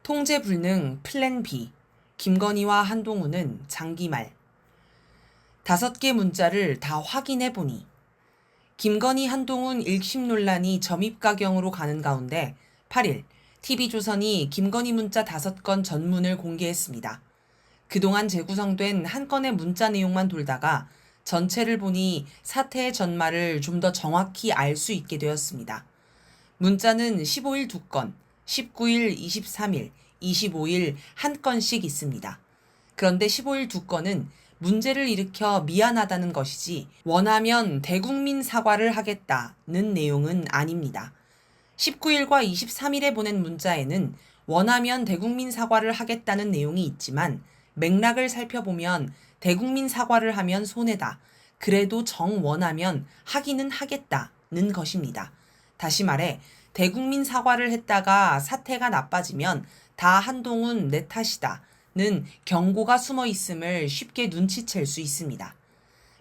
통제 불능 플랜 B. 김건희와 한동훈은 장기말. 5개 문자를 다 확인해 보니. 김건희 한동훈 일심 논란이 점입가경으로 가는 가운데 8일 TV조선이 김건희 문자 5건 전문을 공개했습니다. 그동안 재구성된 한 건의 문자 내용만 돌다가 전체를 보니 사태의 전말을 좀 더 정확히 알 수 있게 되었습니다. 문자는 15일 2건, 19일, 23일, 25일 한 건씩 있습니다. 그런데 15일 2건은 문제를 일으켜 미안하다는 것이지 원하면 대국민 사과를 하겠다는 내용은 아닙니다. 19일과 23일에 보낸 문자에는 원하면 대국민 사과를 하겠다는 내용이 있지만 맥락을 살펴보면 대국민 사과를 하면 손해다. 그래도 정 원하면 하기는 하겠다는 것입니다. 다시 말해 대국민 사과를 했다가 사태가 나빠지면 다 한동훈 내 탓이다는 경고가 숨어 있음을 쉽게 눈치챌 수 있습니다.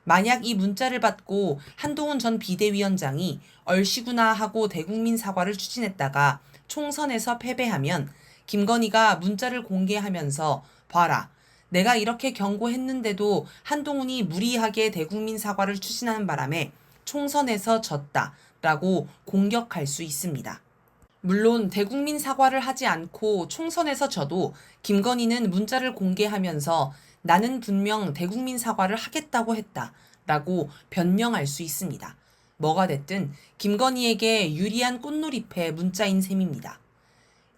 만약 이 문자를 받고 한동훈 전 비대위원장이 얼씨구나 하고 대국민 사과를 추진했다가 총선에서 패배하면 김건희가 문자를 공개하면서 봐라. 내가 이렇게 경고했는데도 한동훈이 무리하게 대국민 사과를 추진하는 바람에 총선에서 졌다라고 공격할 수 있습니다. 물론 대국민 사과를 하지 않고 총선에서 져도 김건희는 문자를 공개하면서 나는 분명 대국민 사과를 하겠다고 했다라고 변명할 수 있습니다. 뭐가 됐든 김건희에게 유리한 꽃놀이패 문자인 셈입니다.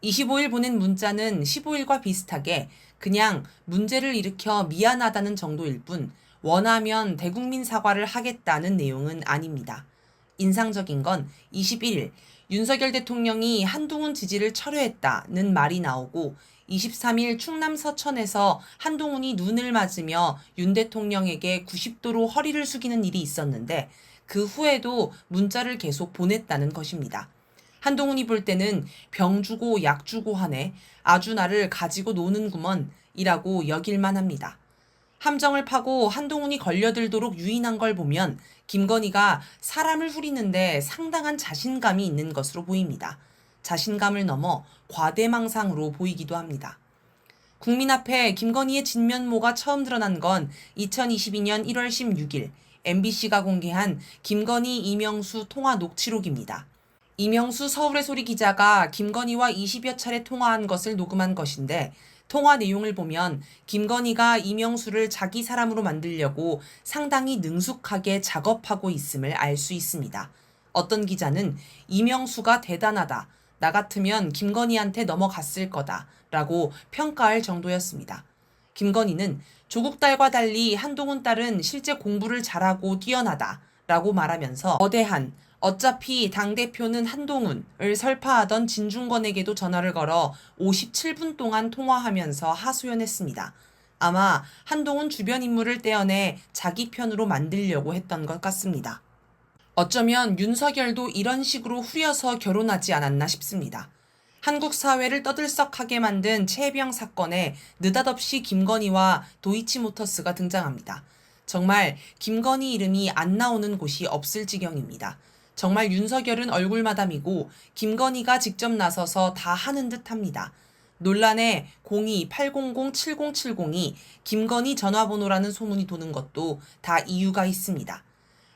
25일 보낸 문자는 15일과 비슷하게 그냥 문제를 일으켜 미안하다는 정도일 뿐 원하면 대국민 사과를 하겠다는 내용은 아닙니다. 인상적인 건 21일 윤석열 대통령이 한동훈 지지를 철회했다는 말이 나오고 23일 충남 서천에서 한동훈이 눈을 맞으며 윤 대통령에게 90도로 허리를 숙이는 일이 있었는데 그 후에도 문자를 계속 보냈다는 것입니다. 한동훈이 볼 때는 병 주고 약 주고 하네. 아주 나를 가지고 노는구먼 이라고 여길만 합니다. 함정을 파고 한동훈이 걸려들도록 유인한 걸 보면 김건희가 사람을 후리는데 상당한 자신감이 있는 것으로 보입니다. 자신감을 넘어 과대망상으로 보이기도 합니다. 국민 앞에 김건희의 진면모가 처음 드러난 건 2022년 1월 16일 MBC가 공개한 김건희 이명수 통화 녹취록입니다. 이명수 서울의 소리 기자가 김건희와 20여 차례 통화한 것을 녹음한 것인데 통화 내용을 보면 김건희가 이명수를 자기 사람으로 만들려고 상당히 능숙하게 작업하고 있음을 알 수 있습니다. 어떤 기자는 이명수가 대단하다. 나 같으면 김건희한테 넘어갔을 거다. 라고 평가할 정도였습니다. 김건희는 조국 딸과 달리 한동훈 딸은 실제 공부를 잘하고 뛰어나다. 라고 말하면서 거대한 어차피 당대표는 한동훈을 설파하던 진중권에게도 전화를 걸어 57분 동안 통화하면서 하소연했습니다. 아마 한동훈 주변 인물을 떼어내 자기 편으로 만들려고 했던 것 같습니다. 어쩌면 윤석열도 이런 식으로 후려서 결혼하지 않았나 싶습니다. 한국 사회를 떠들썩하게 만든 최혜병 사건에 느닷없이 김건희와 도이치모터스가 등장합니다. 정말 김건희 이름이 안 나오는 곳이 없을 지경입니다. 정말 윤석열은 얼굴마담이고 김건희가 직접 나서서 다 하는 듯합니다. 논란에 02-800-7070이 김건희 전화번호라는 소문이 도는 것도 다 이유가 있습니다.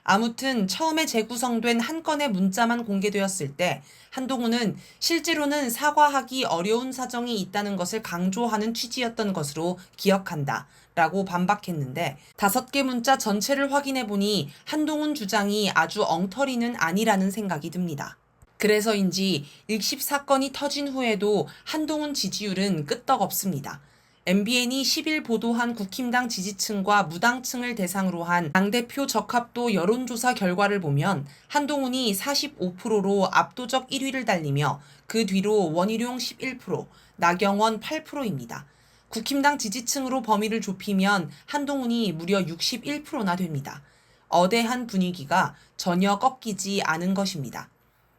아무튼 처음에 재구성된 한 건의 문자만 공개되었을 때 한동훈은 실제로는 사과하기 어려운 사정이 있다는 것을 강조하는 취지였던 것으로 기억한다 라고 반박했는데 5개 문자 전체를 확인해보니 한동훈 주장이 아주 엉터리는 아니라는 생각이 듭니다. 그래서인지 일십 사건이 터진 후에도 한동훈 지지율은 끄떡없습니다. MBN이 10일 보도한 국힘당 지지층과 무당층을 대상으로 한 당대표 적합도 여론조사 결과를 보면 한동훈이 45%로 압도적 1위를 달리며 그 뒤로 원희룡 11%, 나경원 8%입니다. 국힘당 지지층으로 범위를 좁히면 한동훈이 무려 61%나 됩니다. 어대한 분위기가 전혀 꺾이지 않은 것입니다.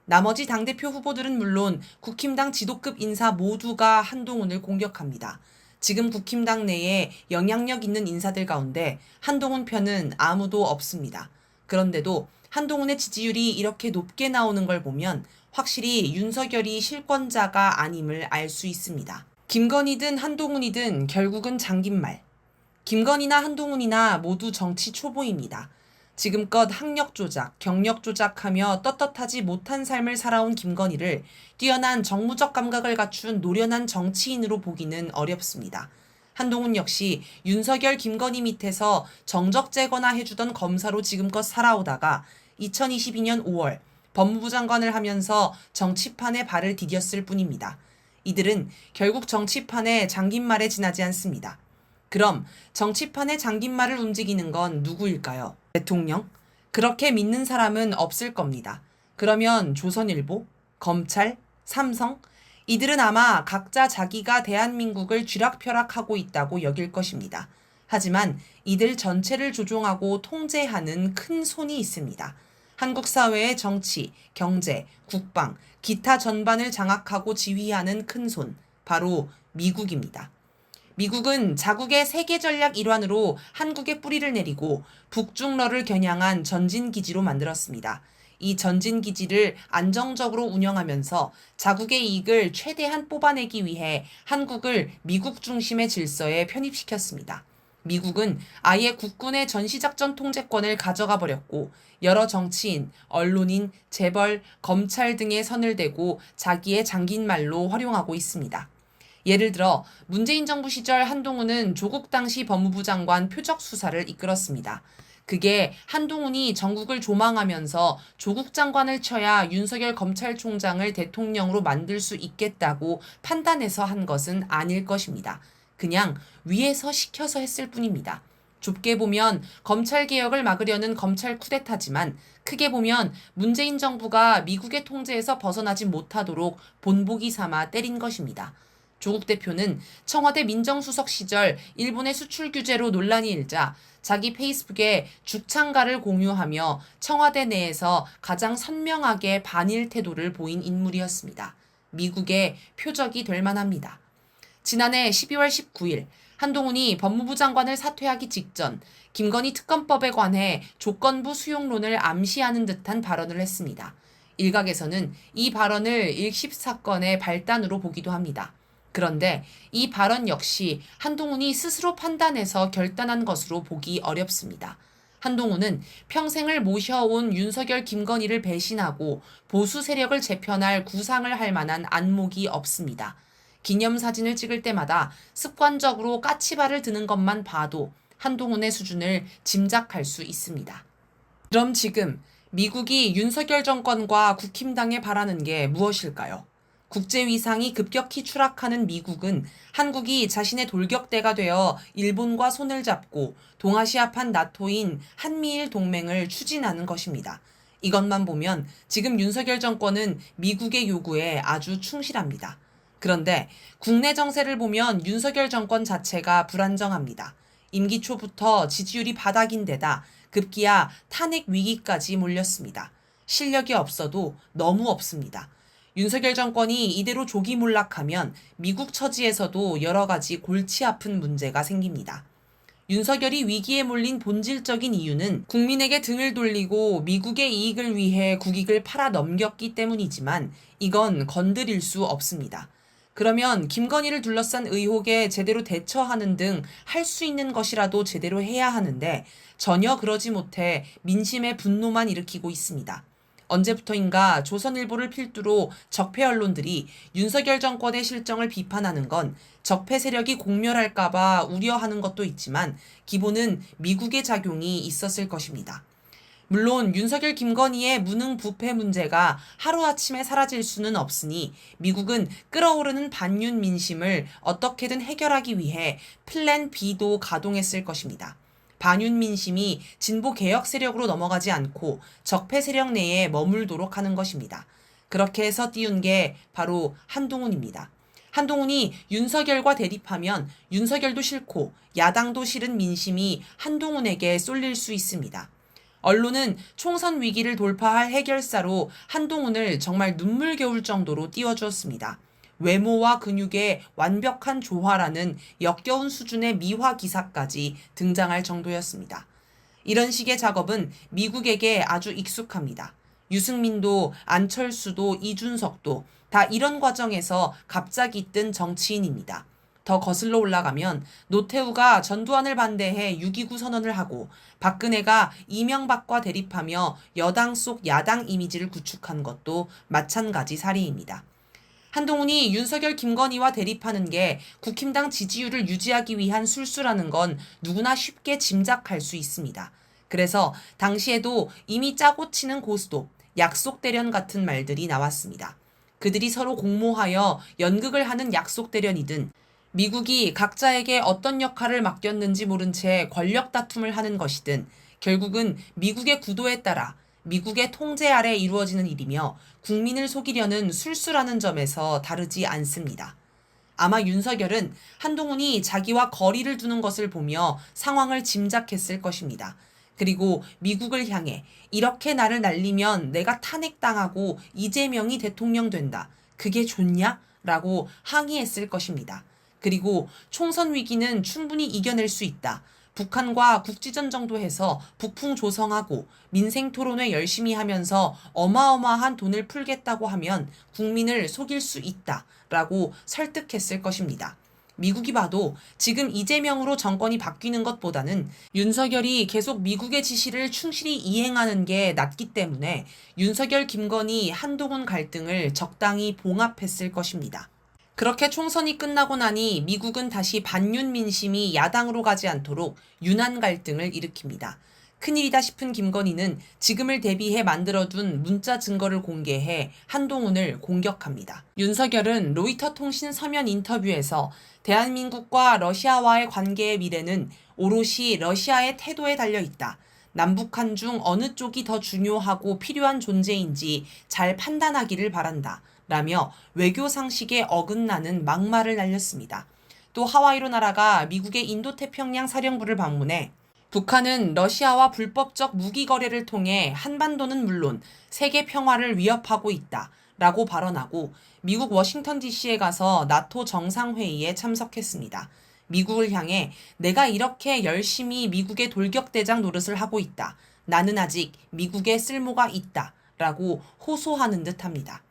나머지 당대표 후보들은 물론 국힘당 지도급 인사 모두가 한동훈을 공격합니다. 지금 국힘당 내에 영향력 있는 인사들 가운데 한동훈 편은 아무도 없습니다. 그런데도 한동훈의 지지율이 이렇게 높게 나오는 걸 보면 확실히 윤석열이 실권자가 아님을 알 수 있습니다. 김건희든 한동훈이든 결국은 장긴말. 김건희나 한동훈이나 모두 정치 초보입니다. 지금껏 학력 조작, 경력 조작하며 떳떳하지 못한 삶을 살아온 김건희를 뛰어난 정무적 감각을 갖춘 노련한 정치인으로 보기는 어렵습니다. 한동훈 역시 윤석열, 김건희 밑에서 정적 제거나 해주던 검사로 지금껏 살아오다가 2022년 5월 법무부 장관을 하면서 정치판에 발을 디뎠을 뿐입니다. 이들은 결국 정치판의 장긴말에 지나지 않습니다. 그럼 정치판의 장긴말을 움직이는 건 누구일까요? 대통령? 그렇게 믿는 사람은 없을 겁니다. 그러면 조선일보? 검찰? 삼성? 이들은 아마 각자 자기가 대한민국을 쥐락펴락하고 있다고 여길 것입니다. 하지만 이들 전체를 조종하고 통제하는 큰 손이 있습니다. 한국 사회의 정치, 경제, 국방, 기타 전반을 장악하고 지휘하는 큰 손, 바로 미국입니다. 미국은 자국의 세계 전략 일환으로 한국에 뿌리를 내리고 북중러를 겨냥한 전진기지로 만들었습니다. 이 전진기지를 안정적으로 운영하면서 자국의 이익을 최대한 뽑아내기 위해 한국을 미국 중심의 질서에 편입시켰습니다. 미국은 아예 국군의 전시작전 통제권을 가져가 버렸고 여러 정치인, 언론인, 재벌, 검찰 등의 선을 대고 자기의 장긴말로 활용하고 있습니다. 예를 들어 문재인 정부 시절 한동훈은 조국 당시 법무부 장관 표적 수사를 이끌었습니다. 그게 한동훈이 전국을 조망하면서 조국 장관을 쳐야 윤석열 검찰총장을 대통령으로 만들 수 있겠다고 판단해서 한 것은 아닐 것입니다. 그냥 위에서 시켜서 했을 뿐입니다. 좁게 보면 검찰개혁을 막으려는 검찰 쿠데타지만 크게 보면 문재인 정부가 미국의 통제에서 벗어나지 못하도록 본보기 삼아 때린 것입니다. 조국 대표는 청와대 민정수석 시절 일본의 수출 규제로 논란이 일자 자기 페이스북에 죽창가를 공유하며 청와대 내에서 가장 선명하게 반일 태도를 보인 인물이었습니다. 미국의 표적이 될 만합니다. 지난해 12월 19일 한동훈이 법무부 장관을 사퇴하기 직전 김건희 특검법에 관해 조건부 수용론을 암시하는 듯한 발언을 했습니다. 일각에서는 이 발언을 일십 사건의 발단으로 보기도 합니다. 그런데 이 발언 역시 한동훈이 스스로 판단해서 결단한 것으로 보기 어렵습니다. 한동훈은 평생을 모셔온 윤석열, 김건희를 배신하고 보수 세력을 재편할 구상을 할 만한 안목이 없습니다. 기념사진을 찍을 때마다 습관적으로 까치발을 드는 것만 봐도 한동훈의 수준을 짐작할 수 있습니다. 그럼 지금 미국이 윤석열 정권과 국힘당에 바라는 게 무엇일까요? 국제 위상이 급격히 추락하는 미국은 한국이 자신의 돌격대가 되어 일본과 손을 잡고 동아시아판 나토인 한미일 동맹을 추진하는 것입니다. 이것만 보면 지금 윤석열 정권은 미국의 요구에 아주 충실합니다. 그런데 국내 정세를 보면 윤석열 정권 자체가 불안정합니다. 임기 초부터 지지율이 바닥인데다 급기야 탄핵 위기까지 몰렸습니다. 실력이 없어도 너무 없습니다. 윤석열 정권이 이대로 조기 몰락하면 미국 처지에서도 여러 가지 골치 아픈 문제가 생깁니다. 윤석열이 위기에 몰린 본질적인 이유는 국민에게 등을 돌리고 미국의 이익을 위해 국익을 팔아 넘겼기 때문이지만 이건 건드릴 수 없습니다. 그러면 김건희를 둘러싼 의혹에 제대로 대처하는 등 할 수 있는 것이라도 제대로 해야 하는데 전혀 그러지 못해 민심의 분노만 일으키고 있습니다. 언제부터인가 조선일보를 필두로 적폐 언론들이 윤석열 정권의 실정을 비판하는 건 적폐 세력이 공멸할까봐 우려하는 것도 있지만 기본은 미국의 작용이 있었을 것입니다. 물론 윤석열, 김건희의 무능 부패 문제가 하루아침에 사라질 수는 없으니 미국은 끓어오르는 반윤 민심을 어떻게든 해결하기 위해 플랜 B도 가동했을 것입니다. 반윤 민심이 진보 개혁 세력으로 넘어가지 않고 적폐 세력 내에 머물도록 하는 것입니다. 그렇게 해서 띄운 게 바로 한동훈입니다. 한동훈이 윤석열과 대립하면 윤석열도 싫고 야당도 싫은 민심이 한동훈에게 쏠릴 수 있습니다. 언론은 총선 위기를 돌파할 해결사로 한동훈을 정말 눈물겨울 정도로 띄워주었습니다. 외모와 근육의 완벽한 조화라는 역겨운 수준의 미화 기사까지 등장할 정도였습니다. 이런 식의 작업은 미국에게 아주 익숙합니다. 유승민도 안철수도 이준석도 다 이런 과정에서 갑자기 뜬 정치인입니다. 더 거슬러 올라가면 노태우가 전두환을 반대해 6.29 선언을 하고 박근혜가 이명박과 대립하며 여당 속 야당 이미지를 구축한 것도 마찬가지 사례입니다. 한동훈이 윤석열 김건희와 대립하는 게 국힘당 지지율을 유지하기 위한 술수라는 건 누구나 쉽게 짐작할 수 있습니다. 그래서 당시에도 이미 짜고 치는 고스톱, 약속 대련 같은 말들이 나왔습니다. 그들이 서로 공모하여 연극을 하는 약속 대련이든 미국이 각자에게 어떤 역할을 맡겼는지 모른 채 권력 다툼을 하는 것이든 결국은 미국의 구도에 따라 미국의 통제 아래 이루어지는 일이며 국민을 속이려는 술수라는 점에서 다르지 않습니다. 아마 윤석열은 한동훈이 자기와 거리를 두는 것을 보며 상황을 짐작했을 것입니다. 그리고 미국을 향해 이렇게 나를 날리면 내가 탄핵당하고 이재명이 대통령 된다. 그게 좋냐? 라고 항의했을 것입니다. 그리고 총선 위기는 충분히 이겨낼 수 있다. 북한과 국지전 정도 해서 북풍 조성하고 민생 토론회 열심히 하면서 어마어마한 돈을 풀겠다고 하면 국민을 속일 수 있다. 라고 설득했을 것입니다. 미국이 봐도 지금 이재명으로 정권이 바뀌는 것보다는 윤석열이 계속 미국의 지시를 충실히 이행하는 게 낫기 때문에 윤석열, 김건희, 한동훈 갈등을 적당히 봉합했을 것입니다. 그렇게 총선이 끝나고 나니 미국은 다시 반윤 민심이 야당으로 가지 않도록 윤한 갈등을 일으킵니다. 큰일이다 싶은 김건희는 지금을 대비해 만들어둔 문자 증거를 공개해 한동훈을 공격합니다. 윤석열은 로이터 통신 서면 인터뷰에서 대한민국과 러시아와의 관계의 미래는 오롯이 러시아의 태도에 달려있다. 남북한 중 어느 쪽이 더 중요하고 필요한 존재인지 잘 판단하기를 바란다. 라며 외교 상식에 어긋나는 막말을 날렸습니다. 또 하와이로 날아가 미국의 인도태평양 사령부를 방문해 북한은 러시아와 불법적 무기 거래를 통해 한반도는 물론 세계 평화를 위협하고 있다. 라고 발언하고 미국 워싱턴 DC에 가서 나토 정상회의에 참석했습니다. 미국을 향해 내가 이렇게 열심히 미국의 돌격대장 노릇을 하고 있다. 나는 아직 미국에 쓸모가 있다. 라고 호소하는 듯합니다.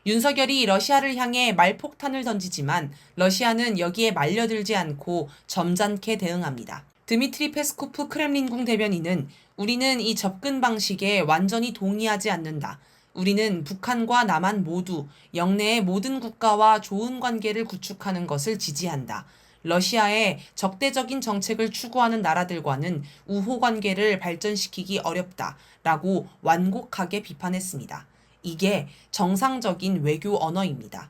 윤석열이 러시아를 향해 말폭탄을 던지지만 러시아는 여기에 말려들지 않고 점잖게 대응합니다. 드미트리 페스코프 크렘린궁 대변인은 우리는 이 접근 방식에 완전히 동의하지 않는다. 우리는 북한과 남한 모두 영내의 모든 국가와 좋은 관계를 구축하는 것을 지지한다. 러시아의 적대적인 정책을 추구하는 나라들과는 우호 관계를 발전시키기 어렵다. 라고 완곡하게 비판했습니다. 이게 정상적인 외교 언어입니다.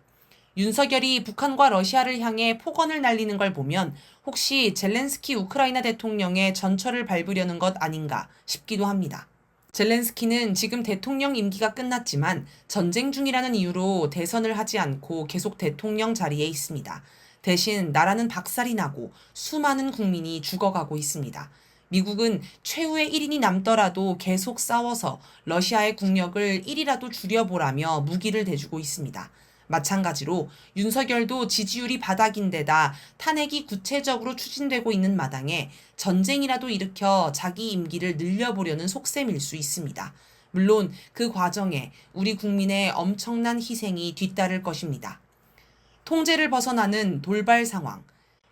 윤석열이 북한과 러시아를 향해 폭언을 날리는 걸 보면 혹시 젤렌스키 우크라이나 대통령의 전철을 밟으려는 것 아닌가 싶기도 합니다. 젤렌스키는 지금 대통령 임기가 끝났지만 전쟁 중이라는 이유로 대선을 하지 않고 계속 대통령 자리에 있습니다. 대신 나라는 박살이 나고 수많은 국민이 죽어가고 있습니다. 미국은 최후의 1인이 남더라도 계속 싸워서 러시아의 국력을 1이라도 줄여보라며 무기를 대주고 있습니다. 마찬가지로 윤석열도 지지율이 바닥인데다 탄핵이 구체적으로 추진되고 있는 마당에 전쟁이라도 일으켜 자기 임기를 늘려보려는 속셈일 수 있습니다. 물론 그 과정에 우리 국민의 엄청난 희생이 뒤따를 것입니다. 통제를 벗어나는 돌발 상황.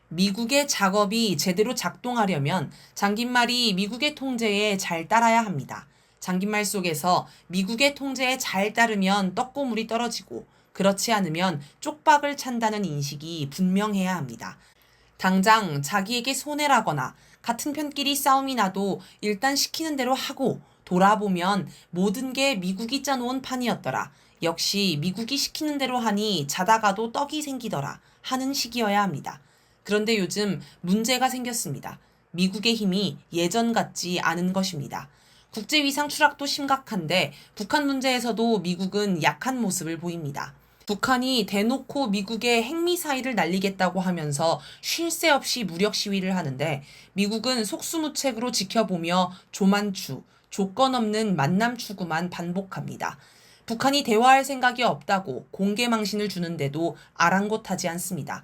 미국의 작업이 제대로 작동하려면 장긴말이 미국의 통제에 잘 따라야 합니다. 장긴말 속에서 미국의 통제에 잘 따르면 떡고물이 떨어지고 그렇지 않으면 쪽박을 찬다는 인식이 분명해야 합니다. 당장 자기에게 손해라거나 같은 편끼리 싸움이 나도 일단 시키는 대로 하고 돌아보면 모든 게 미국이 짜놓은 판이었더라. 역시 미국이 시키는 대로 하니 자다가도 떡이 생기더라 하는 식이어야 합니다. 그런데 요즘 문제가 생겼습니다. 미국의 힘이 예전 같지 않은 것입니다. 국제위상 추락도 심각한데 북한 문제에서도 미국은 약한 모습을 보입니다. 북한이 대놓고 미국의 핵미사일을 날리겠다고 하면서 쉴 새 없이 무력 시위를 하는데 미국은 속수무책으로 지켜보며 조만추, 조건 없는 만남 추구만 반복합니다. 북한이 대화할 생각이 없다고 공개망신을 주는데도 아랑곳하지 않습니다.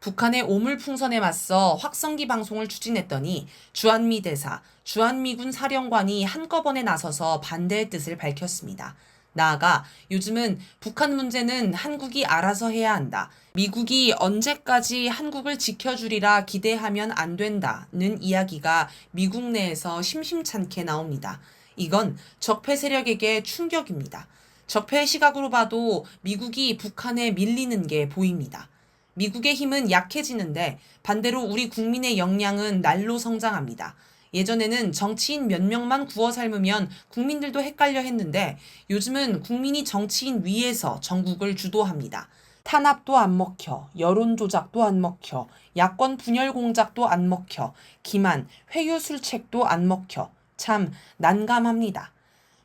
북한의 오물풍선에 맞서 확성기 방송을 추진했더니 주한미 대사, 주한미군 사령관이 한꺼번에 나서서 반대의 뜻을 밝혔습니다. 나아가 요즘은 북한 문제는 한국이 알아서 해야 한다. 미국이 언제까지 한국을 지켜주리라 기대하면 안 된다는 이야기가 미국 내에서 심심찮게 나옵니다. 이건 적폐 세력에게 충격입니다. 적폐의 시각으로 봐도 미국이 북한에 밀리는 게 보입니다. 미국의 힘은 약해지는데 반대로 우리 국민의 역량은 날로 성장합니다. 예전에는 정치인 몇 명만 구워 삶으면 국민들도 헷갈려 했는데 요즘은 국민이 정치인 위에서 전국을 주도합니다. 탄압도 안 먹혀, 여론 조작도 안 먹혀, 야권 분열 공작도 안 먹혀, 기만, 회유술책도 안 먹혀. 참 난감합니다.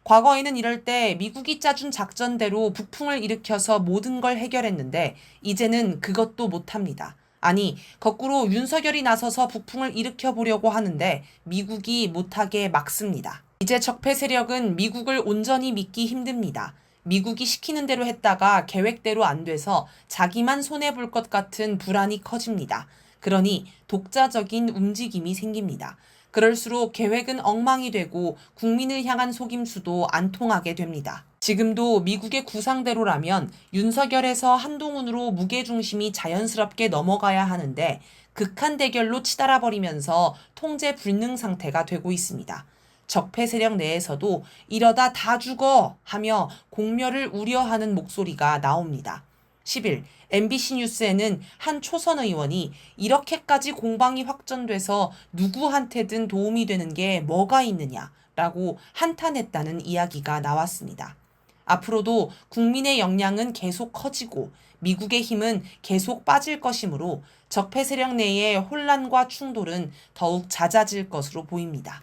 과거에는 이럴 때 미국이 짜준 작전대로 북풍을 일으켜서 모든 걸 해결했는데 이제는 그것도 못합니다. 아니, 거꾸로 윤석열이 나서서 북풍을 일으켜 보려고 하는데 미국이 못하게 막습니다. 이제 적폐 세력은 미국을 온전히 믿기 힘듭니다. 미국이 시키는 대로 했다가 계획대로 안 돼서 자기만 손해볼 것 같은 불안이 커집니다. 그러니 독자적인 움직임이 생깁니다. 그럴수록 계획은 엉망이 되고 국민을 향한 속임수도 안 통하게 됩니다. 지금도 미국의 구상대로라면 윤석열에서 한동훈으로 무게중심이 자연스럽게 넘어가야 하는데 극한 대결로 치달아 버리면서 통제 불능 상태가 되고 있습니다. 적폐 세력 내에서도 이러다 다 죽어 하며 공멸을 우려하는 목소리가 나옵니다. 10일 MBC 뉴스에는 한 초선 의원이 이렇게까지 공방이 확전돼서 누구한테든 도움이 되는 게 뭐가 있느냐라고 한탄했다는 이야기가 나왔습니다. 앞으로도 국민의 역량은 계속 커지고 미국의 힘은 계속 빠질 것이므로 적폐 세력 내의 혼란과 충돌은 더욱 잦아질 것으로 보입니다.